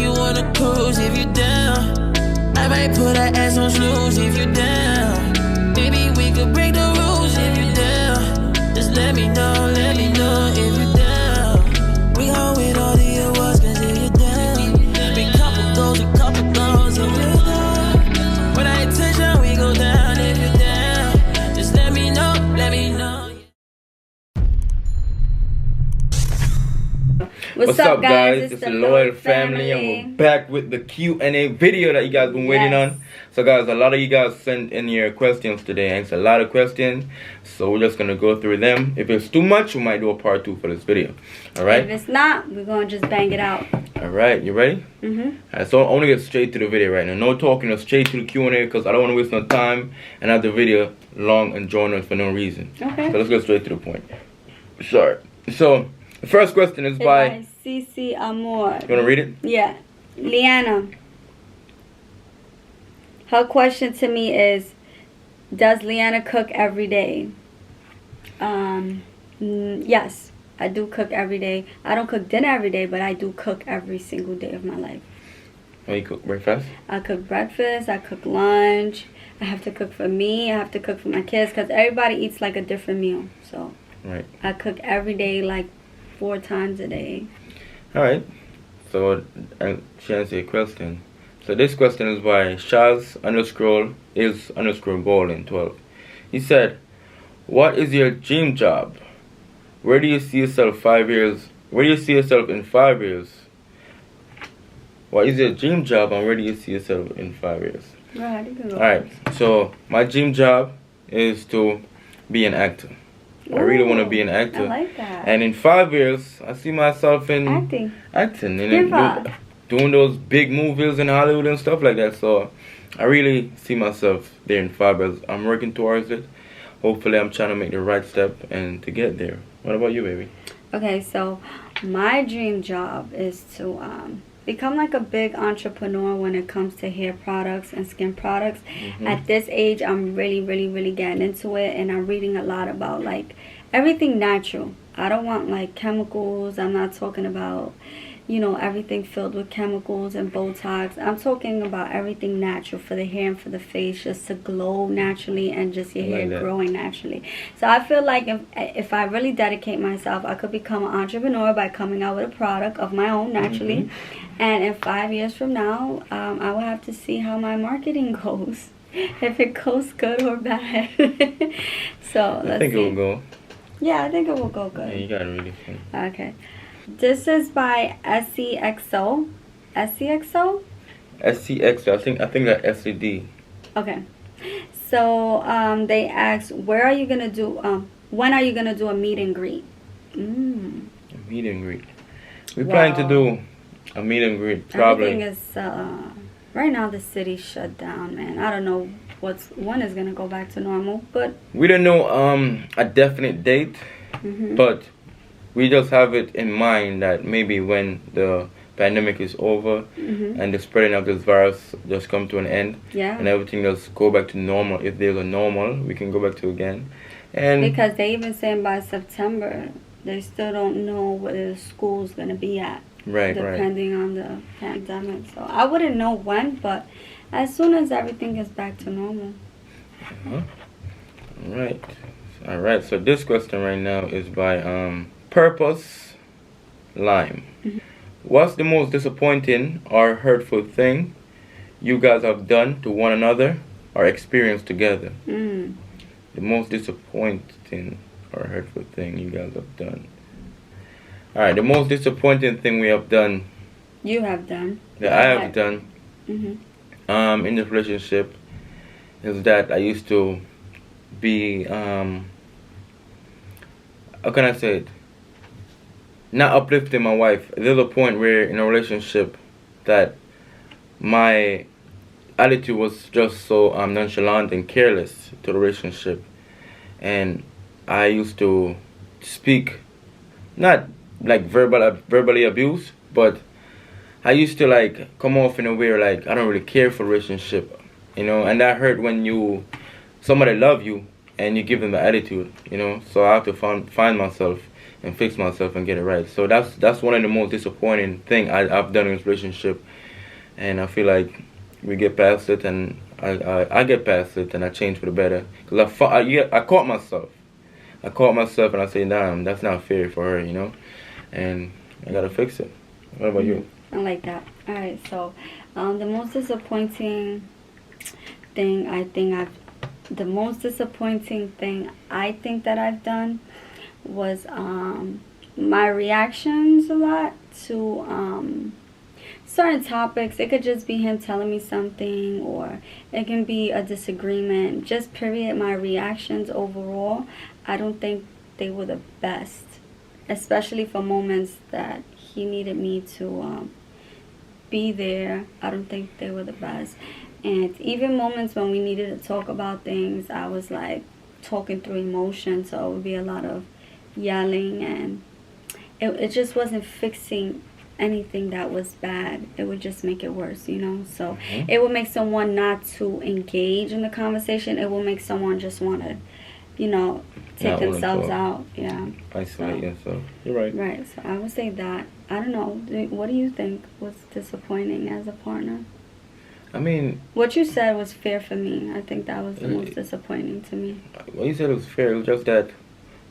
you on a cruise if you down. I might put her ass on snooze if you down. Maybe we could break the rules if you down. Just let me know if you down. We gon' win all the awards cause if you down. Every couple goes if you down. When I attention we go down if you down. Just let me know. What's up guys? It's the Loyal Family and we're back with the Q&A video that you guys been waiting on. So guys, a lot of you guys sent in your questions today, and it's a lot of questions, so we're just gonna go through them. If it's too much, we might do a part 2 for this video. Alright? If it's not, we're gonna just bang it out. Alright, you ready? Alright, so I want to get straight to the video right now. No talking, just straight to the Q&A because I don't want to waste no time and have the video long and drawn out for no reason. Okay. So let's go straight to the point. Sorry. So the first question is by CC Amor. You wanna read it? Yeah. Liana. Her question to me is, does Liana cook every day? Yes, I do cook every day. I don't cook dinner every day, but I do cook every single day of my life. Oh, you cook breakfast? I cook breakfast, I cook lunch. I have to cook for me, I have to cook for my kids, because everybody eats like a different meal. So right. I cook every day, like 4 times a day. Alright, so she answered your question. So this question is by Shaz_is_golden12. He said, what is your dream job? Where do you see yourself 5 years? Where do you see yourself in 5 years? What is your dream job and where do you see yourself in 5 years? Right, you can go. Alright, so my dream job is to be an actor. I really want to be an actor. I like that. And in 5 years, I see myself in acting, doing those big movies in Hollywood and stuff like that. So I really see myself there in 5 years. I'm working towards it. Hopefully, I'm trying to make the right step and to get there. What about you, baby? Okay, so my dream job is to become like a big entrepreneur when it comes to hair products and skin products. At this age, I'm really getting into it, and I'm reading a lot about like everything natural. I don't want like chemicals. I'm not talking about, you know, everything filled with chemicals and Botox. I'm talking about everything natural for the hair and for the face, just to glow naturally and just your hair growing naturally. So I feel like if I really dedicate myself, I could become an entrepreneur by coming out with a product of my own naturally. And in 5 years from now, I will have to see how my marketing goes, if it goes good or bad. So let's see. I think it will go. Yeah, I think it will go good. Yeah, you got it really fun. Okay. This is by SCXO. SCXO? SCXO. I think that's SCD. Okay. So they asked, where are you gonna do? When are you gonna do a meet and greet? A meet and greet. We're planning to do a meet and greet. Probably. Everything is right now. The city's shut down, man. I don't know when is gonna go back to normal, but we don't know a definite date, but we just have it in mind that maybe when the pandemic is over and the spreading of this virus just come to an end, and everything just go back to normal. If there's a normal, we can go back to again. And because they even saying by September, they still don't know where the school's gonna be at. Right, depending on the pandemic. So I wouldn't know when, but as soon as everything gets back to normal. Alright, so this question right now is by Purpose Lime. What's the most disappointing or hurtful thing you guys have done to one another or experienced together? The most disappointing or hurtful thing you guys have done. Alright, the most disappointing thing we have done. You have done. That I have done. In this relationship is that I used to be how can I say it? Not uplifting my wife. There's a point where in a relationship that my attitude was just so nonchalant and careless to the relationship, and I used to speak not like verbally abuse, but I used to like come off in a way like I don't really care for relationship, you know, and that hurt when somebody love you and you give them the attitude, you know. So I have to find myself and fix myself and get it right. So that's one of the most disappointing thing I've done in this relationship, and I feel like we get past it, and I get past it, and I change for the better. Cause I caught myself. And I say, damn, that's not fair for her, you know, and I gotta fix it. What about you? I like that. All right, so the most disappointing thing I think that I've done was my reactions a lot to certain topics. It could just be him telling me something, or it can be a disagreement. Just period, my reactions overall, I don't think they were the best, especially for moments that he needed me to be there. I don't think they were the best. And even moments when we needed to talk about things, I was like talking through emotion, so it would be a lot of yelling, and it just wasn't fixing anything that was bad. It would just make it worse, you know. So it would make someone not to engage in the conversation. It will make someone just want to, you know, take themselves out. Yeah, isolate yourself. You're right. Right. So I would say that. I don't know, what do you think was disappointing as a partner? I mean, what you said was fair for me. I think that was the most disappointing to me. What you said was fair. It was just that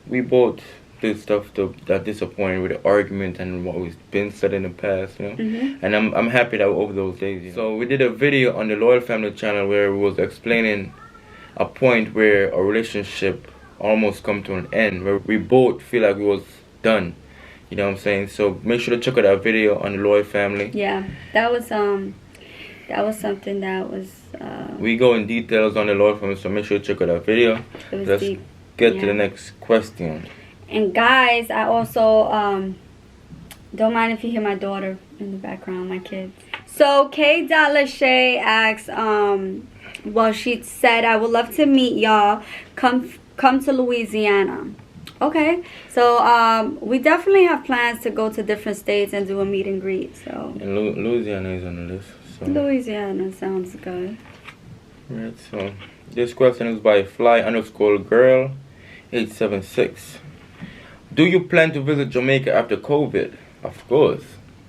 we both did stuff that disappointed with the argument and what was been said in the past, you know. And I'm happy that we're over those days. You know? So we did a video on the Loyal Family channel where we was explaining a point where a relationship almost come to an end, where we both feel like we was done. You know what I'm saying? So make sure to check out that video on the Loyal Family. Yeah, that was something that was. We go in details on the Loyal Family, so make sure to check out that video. Let's get to the next question. And guys, I also don't mind if you hear my daughter in the background, my kids. So K. Lachey asks, well, she said, I would love to meet y'all. Come to Louisiana. Okay, so we definitely have plans to go to different states and do a meet and greet. So and Louisiana is on the list. So. Louisiana sounds good. Right. So this question is by fly_girl 876. Do you plan to visit Jamaica after COVID? Of course,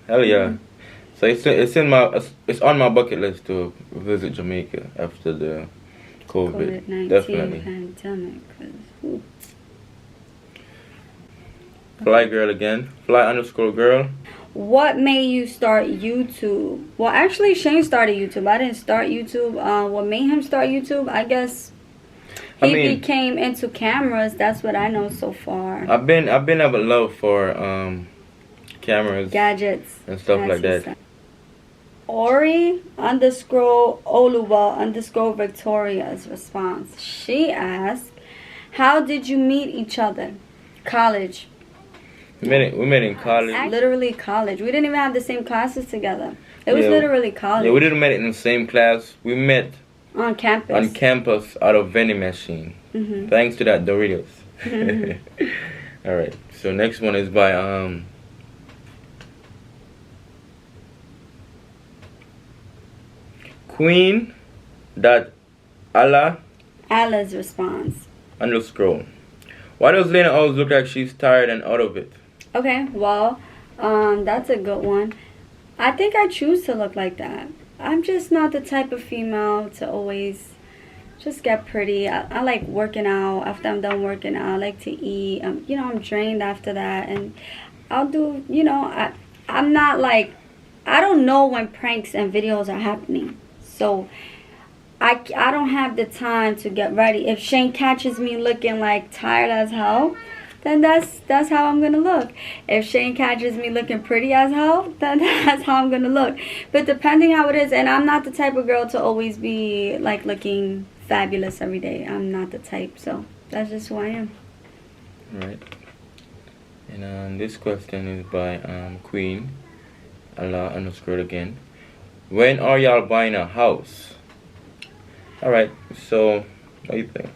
hell yeah. So it's on my bucket list to visit Jamaica after the COVID-19 definitely. Pandemic. Fly girl again. Fly_girl. What made you start YouTube? Well, actually, Shane started YouTube. I didn't start YouTube. What made him start YouTube? I guess he became into cameras. That's what I know so far. I've been having a love for cameras, gadgets, and stuff like that. Ori_Oluwa_Victoria's response. She asked, "How did you meet each other?" College. We met in college. Literally college. We didn't even have the same classes together. It was literally college. Yeah, we didn't meet in the same class. We met on campus. On campus out of vending machine. Thanks to that Doritos. All right. So next one is by Queen. Allah's response. _. Why does Liana always look like she's tired and out of it? Okay, well, that's a good one. I think I choose to look like that. I'm just not the type of female to always just get pretty. I like working out. After I'm done working out, I like to eat. You know, I'm drained after that, and I'll do, you know, I'm not like, I don't know when pranks and videos are happening. So I don't have the time to get ready. If Shane catches me looking like tired as hell, then that's how I'm gonna look. If Shane catches me looking pretty as hell, then that's how I'm gonna look. But depending how it is, and I'm not the type of girl to always be like looking fabulous every day. I'm not the type, so that's just who I am. Right. And this question is by Queen Allah_ again. When are y'all buying a house? Alright, so what do you think?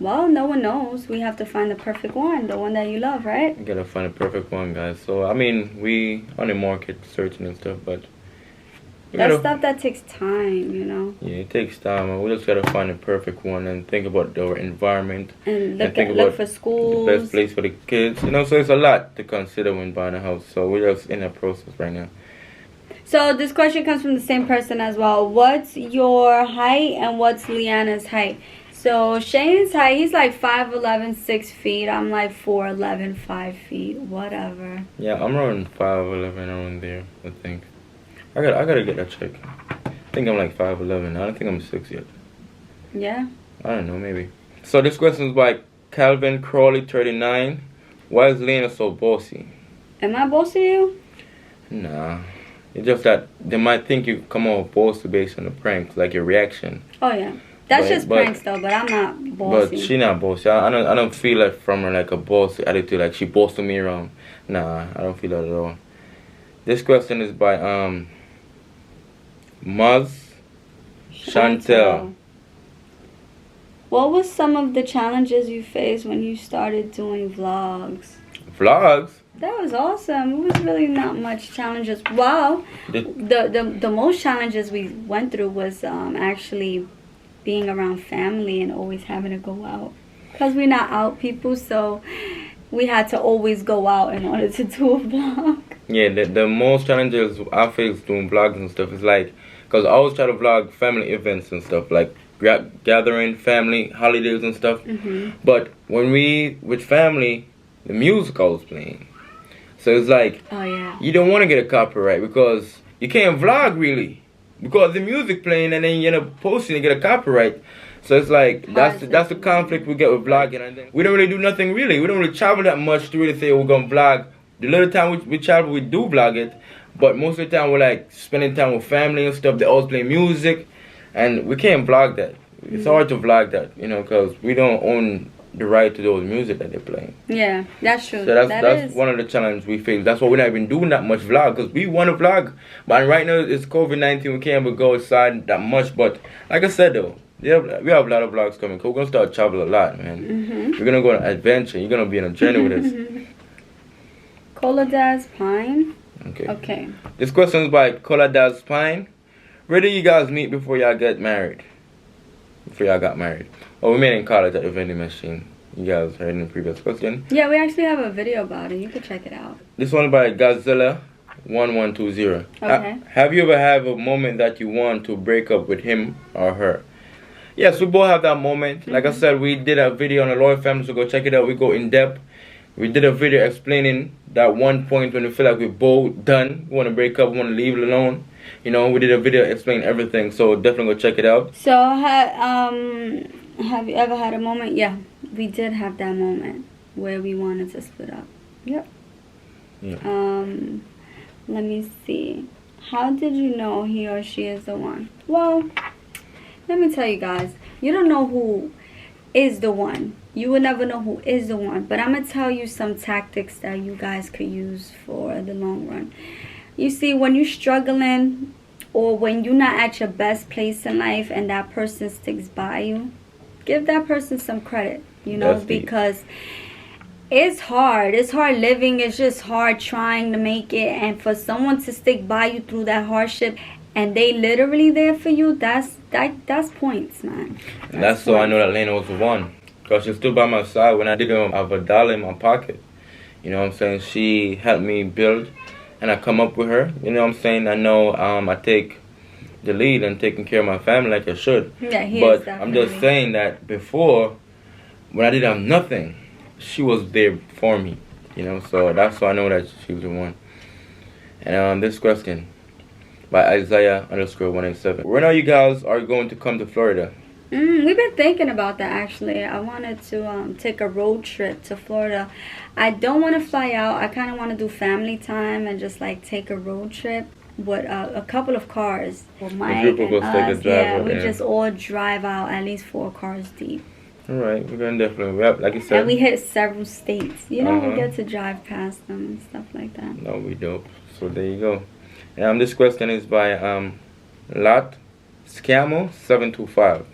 Well, no one knows. We have to find the perfect one, the one that you love, right? You gotta find the perfect one, guys. So, I mean, we on the market searching and stuff, but That's stuff that takes time, you know. Yeah, it takes time, and we just gotta find the perfect one and think about our environment and look for schools, the best place for the kids. You know, so it's a lot to consider when buying a house. So we're just in that process right now. So this question comes from the same person as well. What's your height and what's Liana's height? So Shane's height, he's like 5'11", 6 feet. I'm like 4'11", 5 feet, whatever. Yeah, I'm around 5'11", around there, I think. I gotta get that check. I think I'm like 5'11". I don't think I'm 6 yet. Yeah. I don't know, maybe. So this question is by Calvin Crawley, 39. Why is Liana so bossy? Am I bossy to you? Nah. It's just that they might think you come off bossy based on the pranks, like your reaction. Oh yeah. That's just pranks though, but I'm not bossy. But she not bossy. I don't feel it from her like a bossy attitude, like she bossing me around. Nah, I don't feel that at all. This question is by Maz Chantel. What was some of the challenges you faced when you started doing vlogs? Vlogs? That was awesome. It was really not much challenges. Wow. The most challenges we went through was actually being around family and always having to go out. Because we're not out people, so we had to always go out in order to do a vlog. Yeah, the most challenges I faced doing vlogs and stuff is like, because I always try to vlog family events and stuff, like gathering, family, holidays and stuff. Mm-hmm. But when with family, the music I was playing. So it's like, oh, yeah. You don't want to get a copyright because you can't vlog really. Because the music playing and then you end up posting and get a copyright. So it's like, that's the conflict we get with vlogging. And then we don't really do nothing really. We don't really travel that much to really say we're going to vlog. The little time we travel, we do vlog it. But most of the time we're like spending time with family and stuff. They always play music. And we can't vlog that. It's hard to vlog that, you know, because we don't own the right to those music that they're playing. Yeah, that's true. So that's one of the challenges we face. That's why we're not even doing that much vlog, because we want to vlog. But right now it's COVID-19, we can't even go outside that much. But like I said though, we have a lot of vlogs coming. Cause we're gonna start travel a lot, man. Mm-hmm. We're gonna go on an adventure. You're gonna be on a journey with us. Coladaz Pine. Okay. This question is by Coladaz Pine. Where did you guys meet before y'all got married? Oh, we met in college at the vending machine. You guys heard in the previous question. Yeah, we actually have a video about it. You can check it out. This one by Godzilla1120. Okay. Have you ever had a moment that you want to break up with him or her? Yes, we both have that moment. Like I said, we did a video on the Loyal Family, so go check it out. We go in depth. We did a video explaining that one point when we feel like we're both done. We want to break up, we want to leave it alone. You know, we did a video explaining everything, so definitely go check it out. So, have you ever had a moment? Yeah, we did have that moment where we wanted to split up. Yep. Yeah. Let me see. How did you know he or she is the one? Well, let me tell you guys. You don't know who is the one. You will never know who is the one. But I'm going to tell you some tactics that you guys could use for the long run. You see, when you're struggling or when you're not at your best place in life and that person sticks by you, give that person some credit, you know, because it's hard. It's hard living. It's just hard trying to make it. And for someone to stick by you through that hardship and they literally there for you, that's points, man. And that's so I know that Lena was the one. Because she stood by my side when I didn't have a dollar in my pocket. You know what I'm saying? She helped me build. And I come up with her, you know what I'm saying? I know I take the lead and taking care of my family like I should. Yeah, but I'm just saying that before, when I didn't have nothing, she was there for me, you know? So that's why I know that she was the one. And this question by Isaiah_187. When are you guys going to come to Florida? We've been thinking about that actually. I wanted to take a road trip to Florida. I don't want to fly out. I kind of want to do family time and just like take a road trip with a couple of cars. With Mike and us. Yeah, we just all drive out at least 4 cars deep. Alright, we're going to definitely, like you said. And we hit several states. You know, we get to drive past them and stuff like that. No, we dope. So there you go. This question is by Lot Scamo725.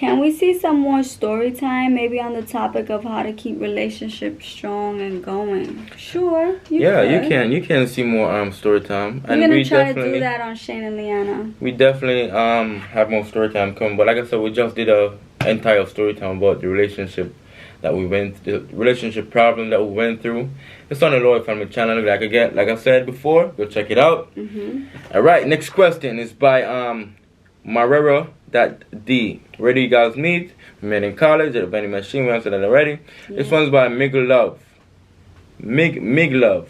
Can we see some more story time, maybe on the topic of how to keep relationships strong and going? Sure, you could. You can see more story time. We're gonna try to do that on Shane and Liana. We definitely have more story time coming. But like I said, we just did a entire story time about the relationship that we the relationship problem that we went through. It's on the Loyal Family channel. Like I said before, go check it out. All right, next question is by Marrero.D. Where do you guys meet? We met in college at a vending machine. We answered that already. Yeah. This one's by Mig Love. Miggluv.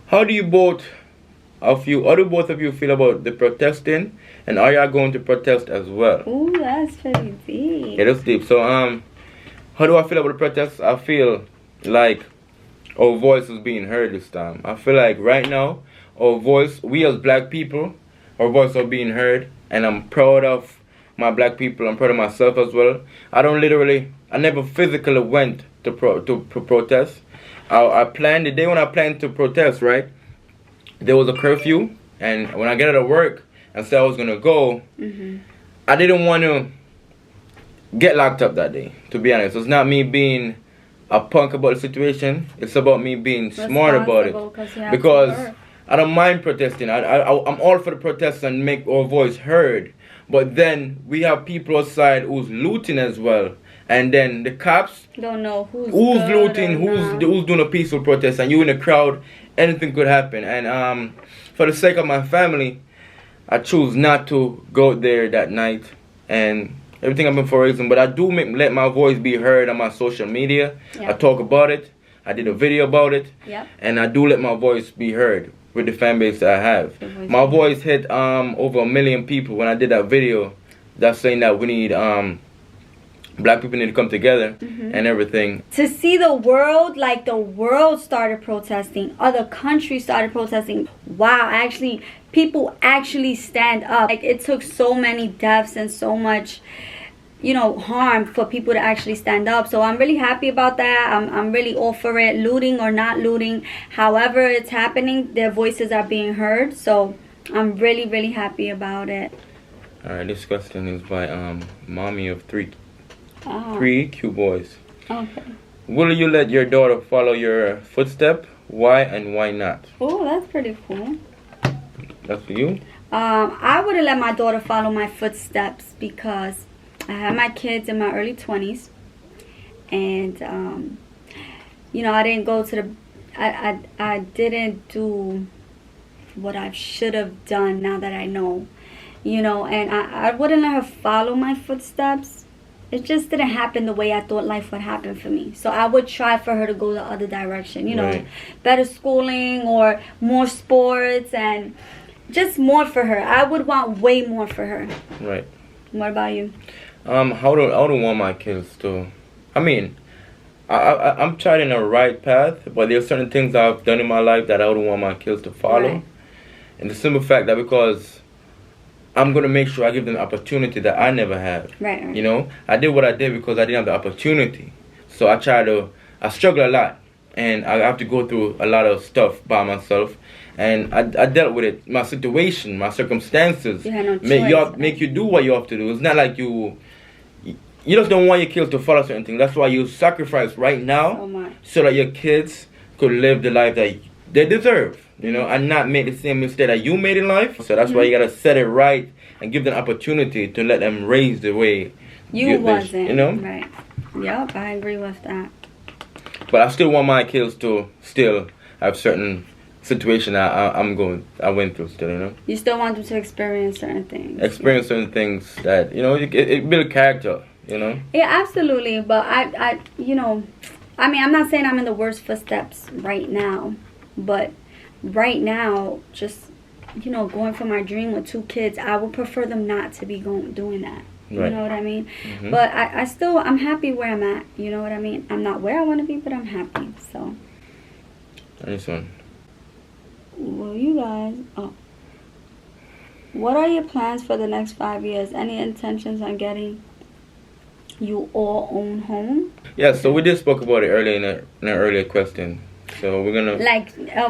How do both of you feel about the protesting, and are y'all going to protest as well? Ooh, that's pretty deep. Yeah, that's deep. So how do I feel about the protests? I feel like our voice is being heard this time. I feel like right now our voice, we as black people, our voice are being heard, and I'm proud of my black people. I'm proud of myself as well. I never physically went to protest. I planned the day when I planned to protest, right? There was a curfew, and when I get out of work and said I was gonna go, I didn't want to get locked up that day. To be honest, it's not me being a punk about the situation. It's about me being smart about it, because I don't mind protesting. I'm all for the protests and make our voice heard. But then we have people outside who's looting as well. And then the cops don't know who's looting, who's doing a peaceful protest, and you in the crowd, anything could happen. And for the sake of my family, I choose not to go there that night. And everything happened for a reason. But I do let my voice be heard on my social media. Yep. I talk about it. I did a video about it. Yep. And I do let my voice be heard with the fan base that I have. My voice hit over 1 million people when I did that video that's saying that we need black people need to come together and everything. To see the world, like the world started protesting, other countries started protesting. Wow, actually, people actually stand up. Like, it took so many deaths and so much, harm for people to actually stand up. So I'm really happy about that. I'm really all for it. Looting or not looting, however it's happening, their voices are being heard. So I'm really, really happy about it. Alright, this question is by mommy of three cute boys. Okay. Will you let your daughter follow your footstep? Why and why not? Oh, that's pretty cool. That's for you? I wouldn't let my daughter follow my footsteps because I had my kids in my early 20s, and I didn't go to the I didn't do what I should have done now that I know, and I wouldn't let her follow my footsteps. It just didn't happen the way I thought life would happen for me. So I would try for her to go the other direction, right. Better schooling or more sports and just more for her. I would want way more for her. Right. What about you? I don't want my kids to. I mean, I'm charting a right path, but there are certain things I've done in my life that I don't want my kids to follow. Right. And the simple fact that because I'm going to make sure I give them the opportunity that I never had. Right. I did what I did because I didn't have the opportunity. So I struggle a lot. And I have to go through a lot of stuff by myself. And I dealt with it. My situation, my circumstances make you do what you have to do. It's not like you just don't want your kids to follow certain things. That's why you sacrifice right now so that your kids could live the life that they deserve. And not make the same mistake that you made in life. So that's why you gotta set it right and give them opportunity to let them raise the way you wasn't. Right. Yep, I agree with that. But I still want my kids to still have certain situation I went through still. You still want them to experience certain things. Experience certain things that it build character. Yeah, absolutely. But I'm not saying I'm in the worst footsteps right now, but right now, just going for my dream with 2 kids, I would prefer them not to be doing that. You know what I mean? But I'm happy where I'm at. You know what I mean? I'm not where I want to be, but I'm happy. So. Nice one. Well, you guys. What are your plans for the next 5 years? Any intentions on getting you all own home? Yeah. So we just spoke about it earlier in an earlier question. So we're gonna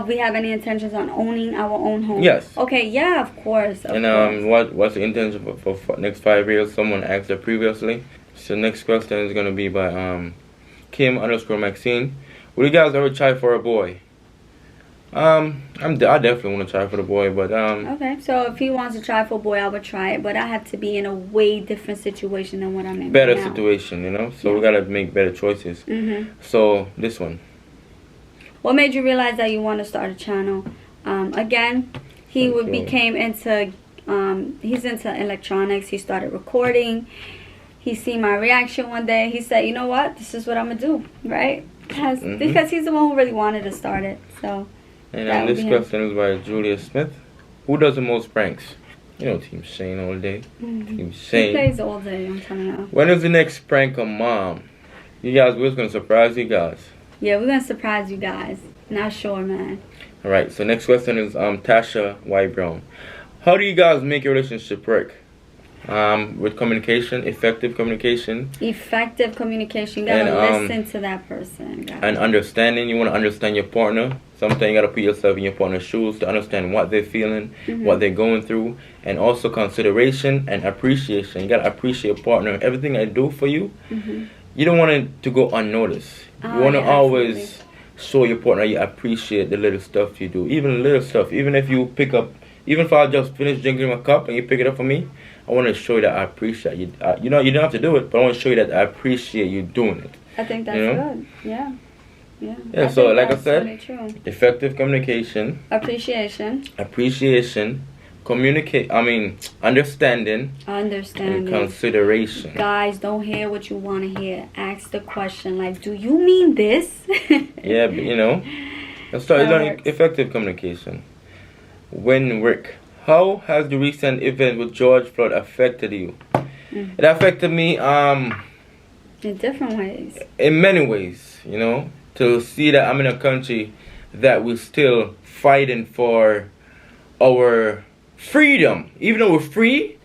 we have any intentions on owning our own home? Yes. Okay. Yeah. Of course. What's the intention for next 5 years? Someone asked that previously. So next question is gonna be by Kim_Maxine. Would you guys ever try for a boy? I definitely want to try for the boy, but Okay, so if he wants to try for a boy, I would try it, but I have to be in a way different situation than what I'm in. Better right now. situation, you know. So we gotta make better choices. So this one. What made you realize that you want to start a channel? Again, he became into he's into electronics. He started recording. He seen my reaction one day. He said, "You know what? This is what I'm gonna do." Right? Because he's the one who really wanted to start it. So. And this question is by Julia Smith. Who does the most pranks? You know, Team Shane all day. Team Shane. He plays all day, I'm telling you. When is the next prank on Mom? You guys, we're going to surprise you guys. Yeah, we're going to surprise you guys. Not sure, man. Alright, so next question is Tasha White Brown. How do you guys make your relationship work? With communication, effective communication. Effective communication. You gotta listen to that person. Guys. And understanding. You want to understand your partner. Sometimes you gotta put yourself in your partner's shoes to understand what they're feeling, what they're going through, and also consideration and appreciation. You gotta appreciate your partner. Everything they do for you, you don't want it to go unnoticed. You want to always show your partner you appreciate the little stuff you do. Even little stuff. Even if you pick up, even if I just finished drinking my cup and you pick it up for me, I want to show you that I appreciate you. You know, you don't have to do it, but I want to show you that I appreciate you doing it. I think that's good. Yeah. Yeah, so like I said, really effective communication. Appreciation. Understanding. And consideration. Guys, don't hear what you want to hear. Ask the question like, do you mean this? Yeah, but you know, let's start learning effective communication. When work. How has the recent event with George Floyd affected you? It affected me in different ways. In many ways, you know. To see that I'm in a country that we're still fighting for our freedom. Even though we're free,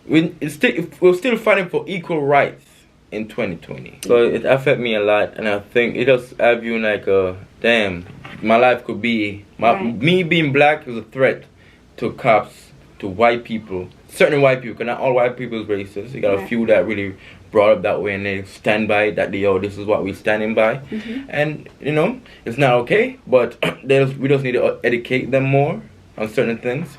we're still fighting for equal rights in 2020. So it affected me a lot, and I think it just have you like, damn, my life could be, me being black is a threat to cops, to white people, certain white people, because not all white people is racist. You got a few that really brought up that way and they stand by it, that this is what we're standing by. And, you know, it's not okay, but we just need to educate them more on certain things.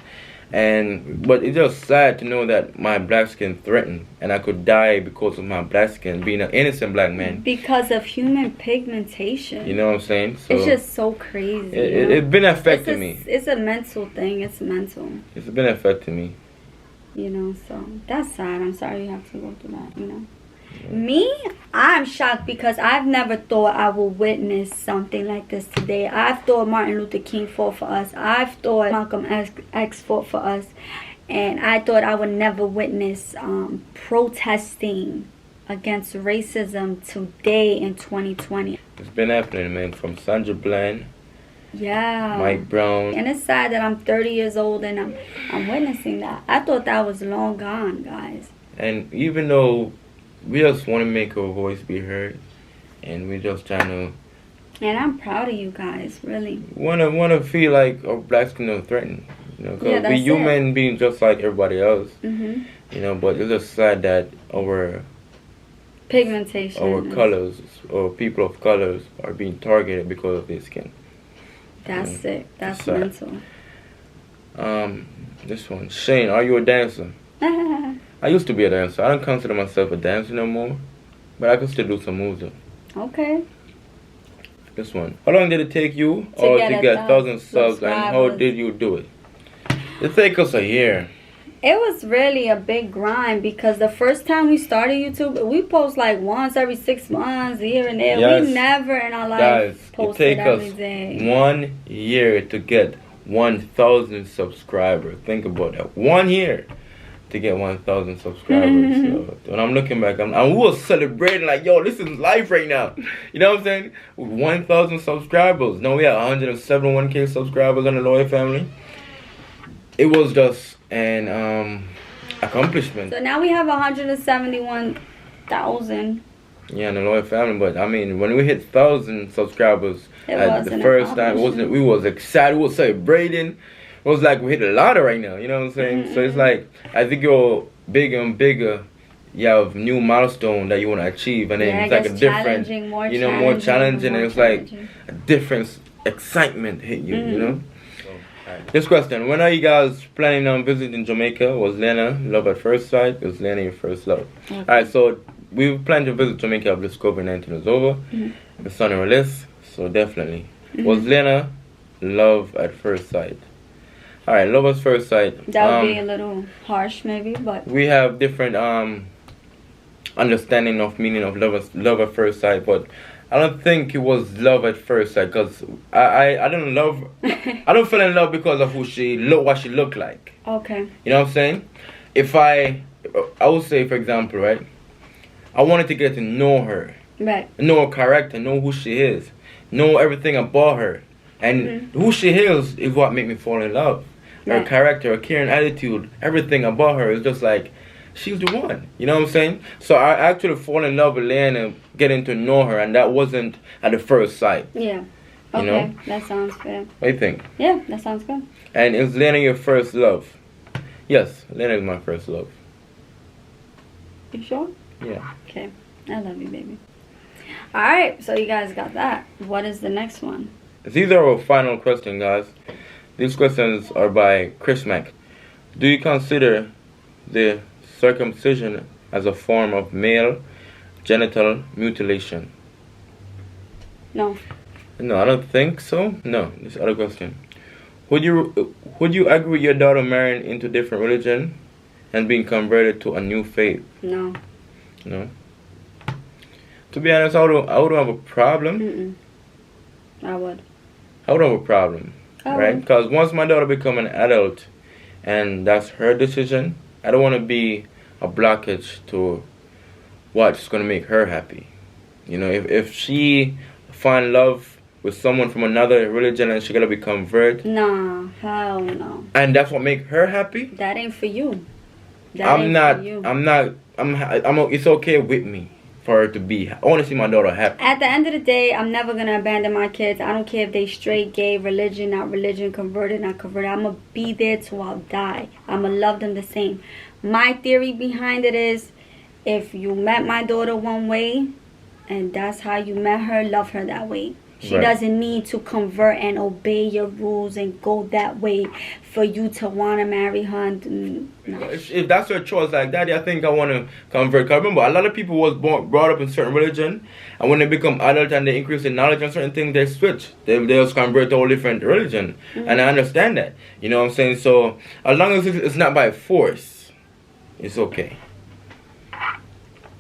But it's just sad to know that my black skin threatened and I could die because of my black skin, being an innocent black man. Because of human pigmentation. You know what I'm saying? So it's just so crazy. It's been affecting me. It's a mental thing. It's mental. It's been affecting me. You know, so that's sad. I'm sorry you have to go through that, you know. Me, I'm shocked because I've never thought I would witness something like this today. I've thought Martin Luther King fought for us. I've thought Malcolm X fought for us. And I thought I would never witness protesting against racism today in 2020. It's been happening, man, from Sandra Bland. Yeah. Mike Brown. And it's sad that I'm 30 years old and I'm witnessing that. I thought that was long gone, guys. And even though we just want to make our voice be heard, and we're just trying to. And I'm proud of you guys, really. Wanna feel like our black skin are threatened, you know, because we're human beings just like everybody else. You know, but it's just sad that our pigmentation, our colors, or people of colors are being targeted because of their skin. That's sick. That's mental. This one, Shane, are you a dancer? I used to be a dancer. I don't consider myself a dancer no more, but I can still do some moves though. Okay. This one. How long did it take you to get 1,000 subs, and how did you do it? It took us a year. It was really a big grind because the first time we started YouTube, we post like once every 6 months, here and there. Yes. We never in our life posted every day. It take us 1 year to get 1,000 subscribers. Think about that. 1 year to get 1,000 subscribers. So when I'm looking back, and we were celebrating like, yo, this is life right now. You know what I'm saying? With 1,000 subscribers. Now we have 171K subscribers on the Lawyer family. It was just an accomplishment. So now we have 171,000. Yeah, in the Lawyer family. But I mean, when we hit 1,000 subscribers, The first time, we was excited, we was celebrating. It was like we hit a lotto right now, you know what I'm saying? Mm-hmm. So it's like, I think you're bigger and bigger. You have new milestone that you want to achieve, and then it's like a different, more challenging, and it's like a different excitement hit you, you know? This question: when are you guys planning on visiting Jamaica? Was Liana love at first sight? Was Liana your first love? Okay. Alright, so we plan to visit Jamaica after this COVID-19 is over. It's on our list, so definitely. Was Liana love at first sight? Alright, love at first sight. That would be a little harsh, maybe, but we have different understanding of meaning of love at first sight, but I don't think it was love at first sight, because I don't love I don't fall in love because of what she looked like. Okay. You know what I'm saying? If I would say, for example, right, I wanted to get to know her. Right. Know her character, know who she is, know everything about her. And who she is what made me fall in love. Her character, her caring attitude, everything about her is just like, she's the one. You know what I'm saying? So I actually fall in love with Liana, getting to know her, and that wasn't at the first sight. Yeah. Okay, you know? That sounds good. What do you think? Yeah, that sounds good. And is Liana your first love? Yes, Liana is my first love. You sure? Yeah. Okay. I love you, baby. Alright, so you guys got that. What is the next one? These are our final questions, guys. These questions are by Chris Mack. Do you consider the circumcision as a form of male genital mutilation? No. No, I don't think so. No, this other question. Would you agree with your daughter marrying into different religion and being converted to a new faith? No. No. To be honest, I would have a problem. I would. I would have a problem, right? Because once my daughter become an adult, and that's her decision, I don't want to be a blockage to what's going to make her happy. You know, if she find love with someone from another religion and she got to be converted. Nah, hell no. And that's what make her happy? That ain't for you. It's okay with me for her to be. I want to see my daughter happy. At the end of the day, I'm never going to abandon my kids. I don't care if they straight, gay, religion, not religion, converted, not converted. I'm going to be there till I'll die. I'm going to love them the same. My theory behind it is, if you met my daughter one way, and that's how you met her, love her that way. She doesn't need to convert and obey your rules and go that way for you to want to marry her. No. If that's her choice like that, I think I want to convert. Because remember, a lot of people was brought up in certain religion, and when they become adult and they increase in knowledge on certain things, they switch. They just convert to a whole different religion. And I understand that. You know what I'm saying? So as long as it's not by force, it's okay.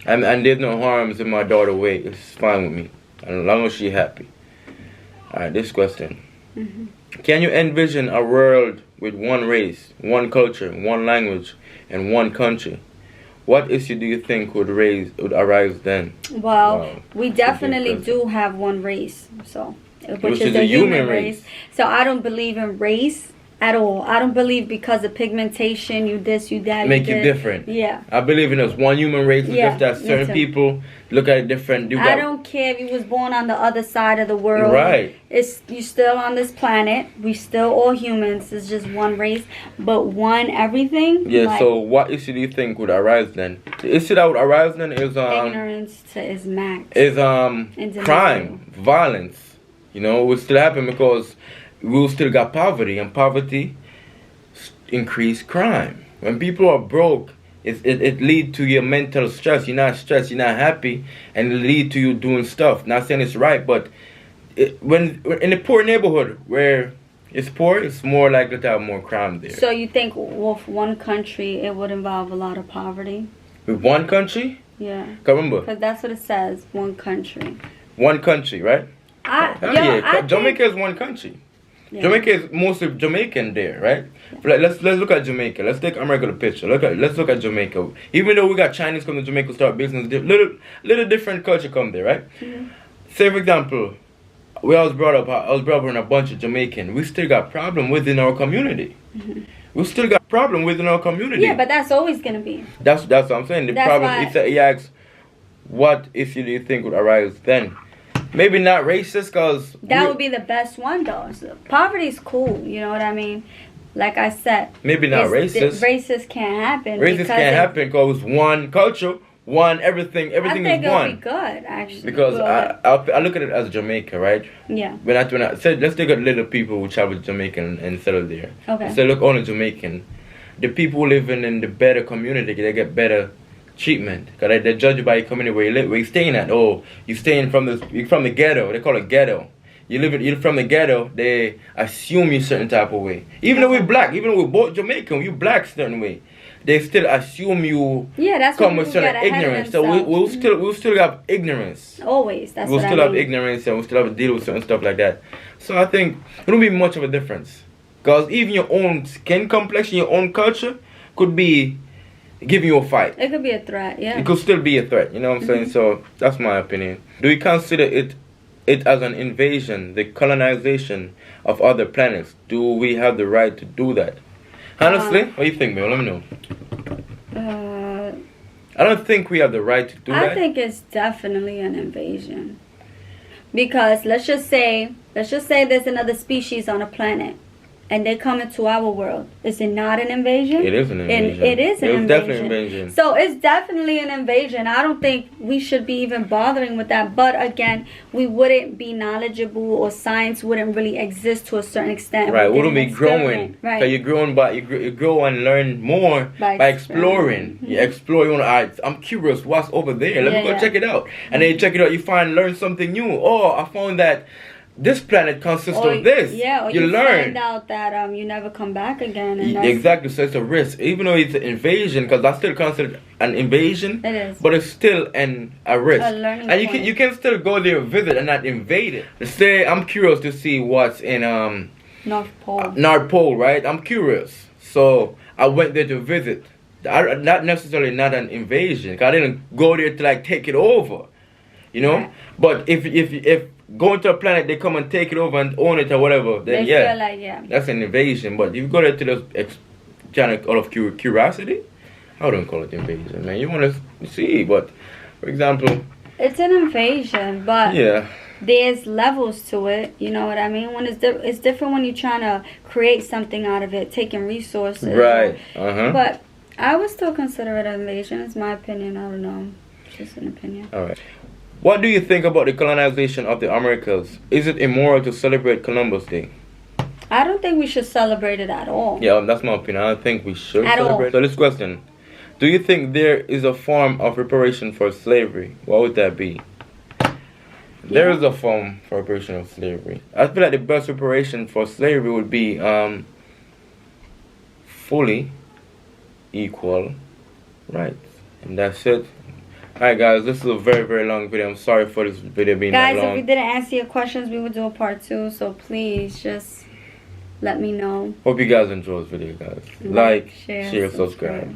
And there's no harms in my daughter's way. It's fine with me, as long as she's happy. Alright, this question. Can you envision a world with one race, one culture, one language, and one country? What issue do you think would arise then? Well, we definitely do have one race, so which is the human race. So I don't believe in race at all. I don't believe because of pigmentation, you this, you that. Make you different. Yeah. I believe in us one human race. It's just that certain people look at it different. I don't care if you was born on the other side of the world. Right. You still on this planet. We still all humans. It's just one race, but one everything. Yeah. So what issue do you think would arise then? The issue that would arise then is ignorance to its max. Is crime, violence. You know, it would still happen because we still got poverty, and poverty increase crime. When people are broke, it lead to your mental stress. You're not stressed, you're not happy, and it lead to you doing stuff. Not saying it's right, but when in a poor neighborhood where it's poor, it's more likely to have more crime there. So you think with one country it would involve a lot of poverty? With one country? Yeah. Remember? Because that's what it says. One country. One country, right? Jamaica is one country. Yeah. Jamaica is mostly Jamaican there, right? Yeah. Let's look at Jamaica. Let's take America the picture. Let's look at Jamaica. Even though we got Chinese come to Jamaica start business, little different culture come there, right? Say for example, I was brought up in a bunch of Jamaican. We still got problem within our community. We still got problem within our community. Yeah, but that's always gonna be. That's what I'm saying. The problem is that he asks, what issue do you think would arise then? Maybe not racist, cause that would be the best one though. So poverty's cool, you know what I mean? Like I said, maybe not racist. Racist can't happen. Racist can't happen because one culture, one everything is one. I think it'll be good, actually. Because I look at it as Jamaica, right? Yeah. When I said, let's take a little people who travel to Jamaica and settle there. Okay. So look, only Jamaican. The people living in the better community, they get better treatment. Because they're judged by your community where you live, where you staying at. Oh, you staying from the ghetto. They call it ghetto. You're from the ghetto, they assume you certain type of way. Even though we're black, even though we're both Jamaican, you black certain way. They still assume you come with certain ignorance. So we'll still have ignorance. Always, that's we'll still have ignorance, and we'll still have to deal with certain stuff like that. So I think it won't be much of a difference. Because even your own skin complexion, your own culture could be giving you a fight. It could be a threat, yeah. It could still be a threat, you know what I'm saying? So that's my opinion. Do you consider it as an invasion, the colonization of other planets? Do we have the right to do that? Honestly, what do you think, man? Let me know. I don't think we have the right to do that. I think it's definitely an invasion. Because let's just say there's another species on a planet and they come into our world. Is it not an invasion? It is an invasion. It is an invasion. Definitely an invasion. So it's definitely an invasion. I don't think we should be even bothering with that. But again, we wouldn't be knowledgeable, or science wouldn't really exist to a certain extent. Right, we wouldn't be growing. Right. So you grow and learn more by exploring. Mm-hmm. You explore. You want to. I'm curious. What's over there? Let me go check it out. And then you check it out. You learn something new. Oh, I found that this planet consists of this. Yeah, or you learn. Find out that you never come back again. And exactly, so it's a risk. Even though it's an invasion, because I still consider it an invasion. It is. But it's still a risk. A learning and point. you can still go there, visit, and not invade it. Say, I'm curious to see what's in North Pole. North Pole, right? I'm curious. So I went there to visit. Not necessarily not an invasion. Cause I didn't go there to like take it over. You know? Right. But if going to a planet, they come and take it over and own it or whatever, then they feel like, that's an invasion. But if you go there to just kind of out of curiosity, I wouldn't call it invasion, man. You want to see, but for example, it's an invasion, but there's levels to it. You know what I mean? When it's different when you're trying to create something out of it, taking resources, right? But I would still consider it an invasion. It's my opinion. I don't know. It's just an opinion. All right. What do you think about the colonization of the Americas? Is it immoral to celebrate Columbus Day? I don't think we should celebrate it at all. Yeah, that's my opinion. I don't think we should celebrate. So this question, do you think there is a form of reparation for slavery? What would that be? There is a form for reparation of slavery. I feel like the best reparation for slavery would be fully equal rights. And that's it. Alright guys, this is a very, very long video. I'm sorry for this video being that long. Guys, if we didn't answer your questions, we would do a part 2. So please just let me know. Hope you guys enjoy this video, guys. Like, share, subscribe.